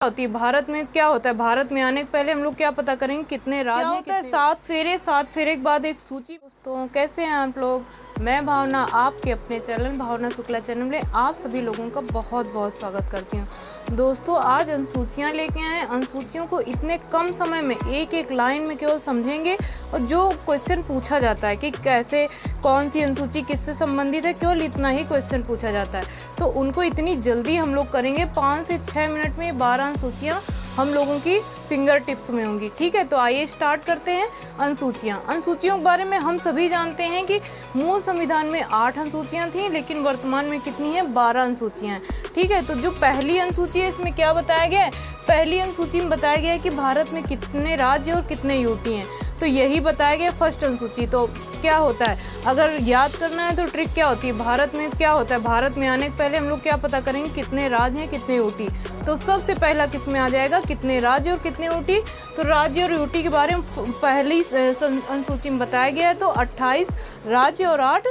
होती है भारत में, क्या होता है भारत में आने के पहले हम लोग क्या पता करेंगे कितने राज्य हैं, होता है 7 फेरे, 7 फेरे के बाद एक सूची। दोस्तों कैसे हैं आप लोग? मैं भावना आपके अपने चैनल भावना शुक्ला चैनल में आप सभी लोगों का बहुत बहुत स्वागत करती हूं। दोस्तों आज अनुसूचियां लेके आए हैं। अनुसूचियों को इतने कम समय में एक एक लाइन में केवल समझेंगे और जो क्वेश्चन पूछा जाता है कि कैसे कौन सी अनुसूची किससे संबंधित है, केवल इतना ही क्वेश्चन पूछा जाता है, तो उनको इतनी जल्दी हम लोग करेंगे। 5 से 6 मिनट में 12 अनुसूचियाँ हम लोगों की फिंगर टिप्स में होंगी। ठीक है, तो आइए स्टार्ट करते हैं। अनुसूचियाँ, अनुसूचियों के बारे में हम सभी जानते हैं कि मूल संविधान में 8 अनुसूचियाँ थीं, लेकिन वर्तमान में कितनी है? 12 अनुसूचियाँ हैं। ठीक है, तो जो पहली अनुसूची है इसमें क्या बताया गया है? पहली अनुसूची में बताया गया है कि भारत में कितने राज्य और कितने यूटी हैं, तो यही बताया गया फर्स्ट अनुसूची। तो क्या होता है, अगर याद करना है तो ट्रिक क्या होती है, भारत में क्या होता है, भारत में आने के पहले हम लोग क्या पता करेंगे कितने राज्य हैं कितने यूटी। तो सबसे पहला किस में आ जाएगा, कितने राज्य और कितने यूटी। तो राज्य और यूटी के बारे में पहली अनुसूची में बताया गया है, तो 28 राज्य और 8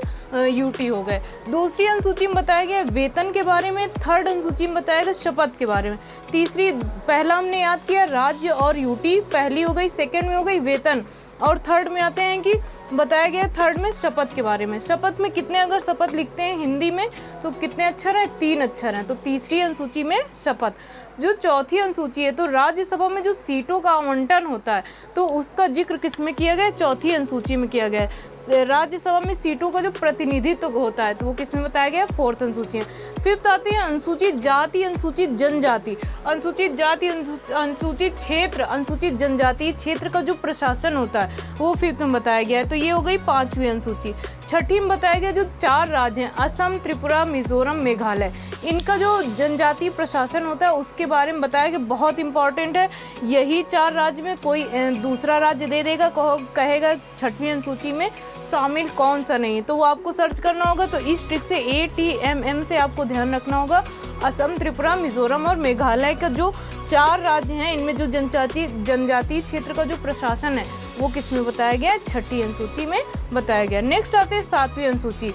यूटी हो गए। दूसरी अनुसूची में बताया गया वेतन के बारे में। थर्ड अनुसूची में बताया गया शपथ के बारे में। तीसरी, पहला हमने याद किया राज्य और यूटी, पहली हो गई, सेकंड में हो गई वेतन, और थर्ड में आते हैं कि बताया गया थर्ड में शपथ के बारे में। शपथ में कितने अगर शपथ लिखते हैं हिंदी में तो कितने अक्षर हैं? 3 अक्षर हैं। तो तीसरी अनुसूची में शपथ। जो चौथी अनुसूची है, तो राज्यसभा में जो सीटों का आवंटन होता है तो उसका जिक्र किस में किया गया? चौथी अनुसूची में किया गया है। राज्यसभा में सीटों का जो प्रतिनिधित्व होता है तो वो किस में बताया गया? 4th अनुसूची में। 5th आती है अनुसूचित जाति, अनुसूचित जनजाति, अनुसूचित जाति, अनुसूचित क्षेत्र, अनुसूचित जनजाति क्षेत्र का जो प्रशासन होता है वो 5th में बताया गया है। तो ये हो गई 5वीं अनुसूची। छठी में बताया गया जो 4 राज्य हैं, असम, त्रिपुरा, मिजोरम, मेघालय, इनका जो जनजातीय प्रशासन होता है उसके बारे में बताया गया। बहुत इंपॉर्टेंट है, यही 4 राज्य में कोई दूसरा राज्य दे देगा, कहेगा 6वीं अनुसूची में शामिल कौन सा नहीं, तो वो आपको सर्च करना होगा। तो इस ट्रिक से ATMM से आपको ध्यान रखना होगा। असम, त्रिपुरा, मिजोरम और मेघालय का जो 4 राज्य हैं, इनमें जो जनजातीय क्षेत्र का जो प्रशासन है वो किस में बताया गया? 6ठी अनुसूची में बताया गया। नेक्स्ट आते हैं 7वीं अनुसूची।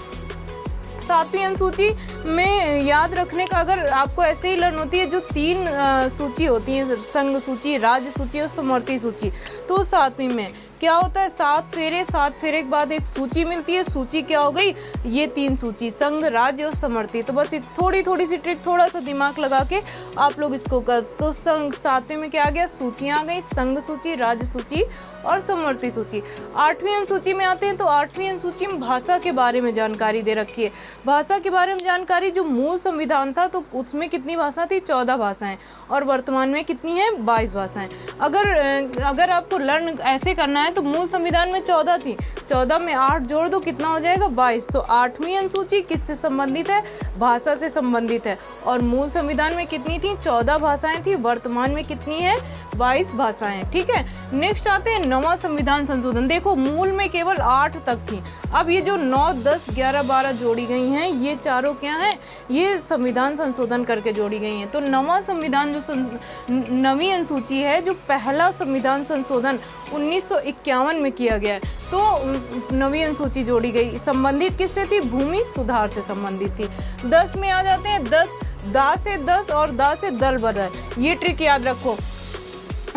7वीं अनुसूची में याद रखने का, अगर आपको ऐसे ही लर्न होती है, जो 3 सूची होती हैं, संघ सूची, राज्य सूची और समवर्ती सूची, तो 7वीं में क्या होता है? 7 फेरे, 7 फेरे के बाद एक सूची मिलती है। सूची क्या हो गई? ये 3 सूची, संघ, राज्य और समवर्ती। तो बस थोड़ी सी ट्रिक, थोड़ा सा दिमाग लगा के आप लोग इसको कर, तो 7वें में क्या आ गया? सूचियाँ आ गई, संघ सूची, राज्य सूची और समवर्ती सूची। 8वीं अनुसूची में आते हैं, तो 8वीं अनुसूची में भाषा के बारे में जानकारी दे रखी है। भाषा के बारे में जानकारी, जो मूल संविधान था तो उसमें कितनी भाषा थी? 14 भाषाएं, और वर्तमान में कितनी है? 22 भाषाएं। अगर आपको लर्न ऐसे करना है तो मूल संविधान में 14 थी, 14 में 8 जोड़ दो, कितना हो जाएगा? 22। तो 8वीं अनुसूची किससे संबंधित है? भाषा से संबंधित है। और मूल संविधान में कितनी थी? 14 भाषाएं थी, वर्तमान में कितनी है? 22 भाषाएं। ठीक है, नेक्स्ट आते हैं नवा संविधान संशोधन। देखो मूल में केवल 8 तक थी, अब ये जो 9, 10, 11, 12 जोड़ी गई हैं, ये चारों क्या हैं? ये संविधान संशोधन करके जोड़ी गई हैं। तो नवा संविधान जो नवीं अनुसूची है, जो पहला संविधान संशोधन 1951 में किया गया है, तो नवीं अनुसूची जोड़ी गई। संबंधित किससे थी? भूमि सुधार से संबंधित थी। 10 में आ जाते हैं 10, दा से 10 और दा से दल बदल। ये ट्रिक याद रखो,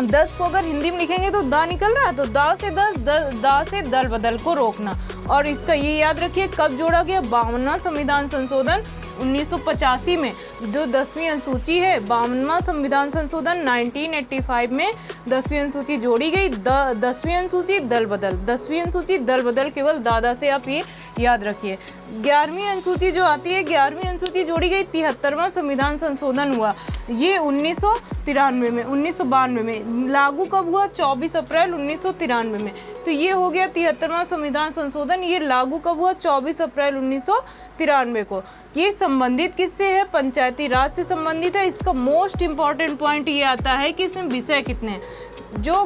10 को अगर हिंदी में लिखेंगे तो दा निकल रहा है, तो दा से 10, दा से दल बदल को रोकना। और इसका ये याद रखिए कब जोड़ा गया? 52वां संविधान संशोधन 1985 में। जो 10वीं अनुसूची है, 52वां संविधान संशोधन 1985 में 10वीं अनुसूची जोड़ी गई। 10वीं अनुसूची दल बदल, 10वीं अनुसूची दल बदल, केवल दादा से आप ये याद रखिए। 11वीं अनुसूची जो आती है, 11वीं अनुसूची जोड़ी गई। 73वां संविधान संशोधन हुआ, ये 1993 में, 1992 में। लागू कब हुआ? 24 अप्रैल 1993 में। तो ये हो गया 73वां संविधान संशोधन। ये लागू कब हुआ? 24 अप्रैल 1993 को। ये संबंधित किससे है? पंचायती राज से संबंधित है। इसका मोस्ट इम्पॉर्टेंट पॉइंट ये आता है कि इसमें विषय कितने हैं। जो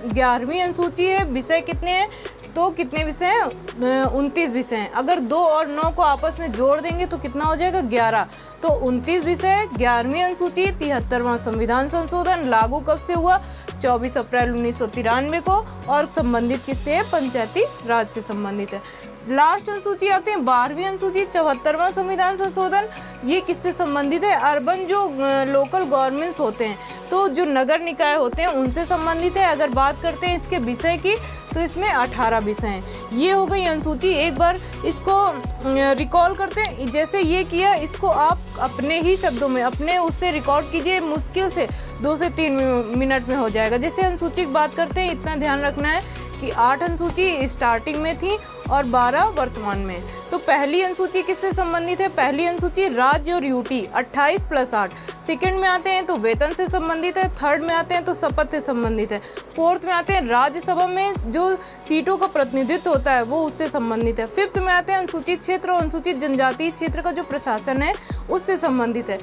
11वीं अनुसूची है, विषय कितने हैं? तो कितने विषय हैं? 29 विषय हैं। अगर 2 और 9 को आपस में जोड़ देंगे तो कितना हो जाएगा? 11। तो 29 विषय, 11वीं अनुसूची, 73वां संविधान संशोधन। लागू कब से हुआ? 24 अप्रैल 1993 को, और संबंधित किससे है? पंचायती राज से संबंधित है। लास्ट अनुसूची आते हैं 12वीं अनुसूची, 74वां संविधान संशोधन। ये किससे संबंधित है? अर्बन जो लोकल गवर्नमेंट्स होते हैं, तो जो नगर निकाय होते हैं उनसे संबंधित है। अगर बात करते हैं इसके विषय की, तो इसमें 18 विषय हैं। ये हो गई अनुसूची। एक बार इसको रिकॉल करते हैं, जैसे ये किया, इसको आप अपने ही शब्दों में अपने उससे रिकॉर्ड कीजिए। मुश्किल से 2 से 3 मिनट में हो जाएगा। जैसे अनुसूची की बात करते हैं, इतना ध्यान रखना है कि 8 अनुसूची स्टार्टिंग में थी और 12 वर्तमान में। तो पहली अनुसूची किससे संबंधित है? पहली अनुसूची राज्य और यूटी 28 + 8। सेकंड में आते हैं तो वेतन से संबंधित है। थर्ड में आते हैं तो शपथ से संबंधित है। फोर्थ में आते हैं राज्यसभा में जो सीटों का प्रतिनिधित्व होता है वो उससे संबंधित है। फिफ्थ में आते हैं अनुसूचित क्षेत्र और अनुसूचित जनजातीय क्षेत्र का जो प्रशासन है उससे संबंधित है।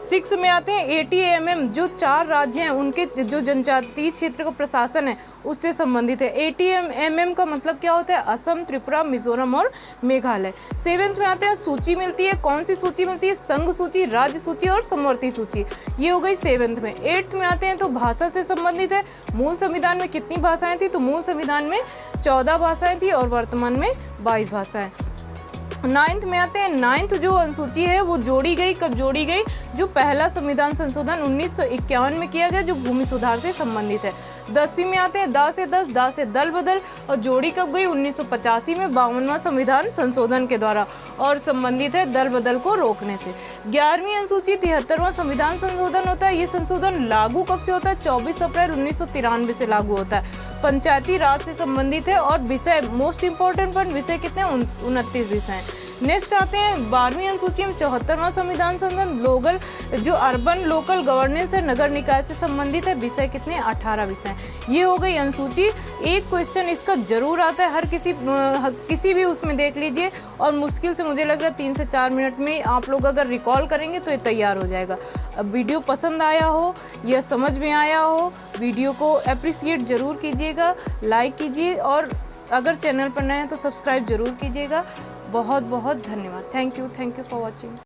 6 में आते हैं ATMM, जो 4 राज्य हैं उनके जो जनजातीय क्षेत्र का प्रशासन है उससे संबंधित है। ATMM का मतलब क्या होता है? असम, त्रिपुरा, मिजोरम और मेघालय। 7th में आते हैं सूची मिलती है। कौन सी सूची मिलती है? संघ सूची, राज्य सूची और समवर्ती सूची। ये हो गई 7th में। 8th में आते हैं तो भाषा से संबंधित है। मूल संविधान में कितनी भाषाएं थी? तो मूल संविधान में 14 भाषाएं थी और वर्तमान में 22 भाषाएं। 9th में आते हैं। 9th जो अनुसूची है वो जोड़ी गई, कब जोड़ी गई? जो पहला संविधान संशोधन 1951 में किया गया, जो भूमि सुधार से संबंधित है। 10वीं में आते हैं दा से दस, दा से दल बदल, और जोड़ी कब गई? 1985 में 52वां संविधान संशोधन के द्वारा, और संबंधित है दल बदल को रोकने से। 11वीं अनुसूची 73वां संविधान संशोधन होता है। ये संशोधन लागू कब से होता है? 24 अप्रैल 1993 से लागू होता है। पंचायती राज से संबंधित है, और विषय मोस्ट इंपॉर्टेंट पर विषय कितने? 29 विषय हैं। नेक्स्ट आते हैं 12वीं अनुसूची में 74वां संविधान संशोधन, लोकल जो अर्बन लोकल गवर्नेंस है, नगर निकाय से संबंधित है। विषय कितने? 18 विषय। ये हो गई अनुसूची। एक क्वेश्चन इसका जरूर आता है, हर किसी भी उसमें देख लीजिए, और मुश्किल से मुझे लग रहा है 3 से 4 मिनट में आप लोग अगर रिकॉल करेंगे तो ये तैयार हो जाएगा। अब वीडियो पसंद आया हो या समझ में आया हो, वीडियो को अप्रिसिएट जरूर कीजिएगा, लाइक कीजिए, और अगर चैनल पर नए हैं तो सब्सक्राइब जरूर कीजिएगा। बहुत बहुत धन्यवाद। Thank you for watching.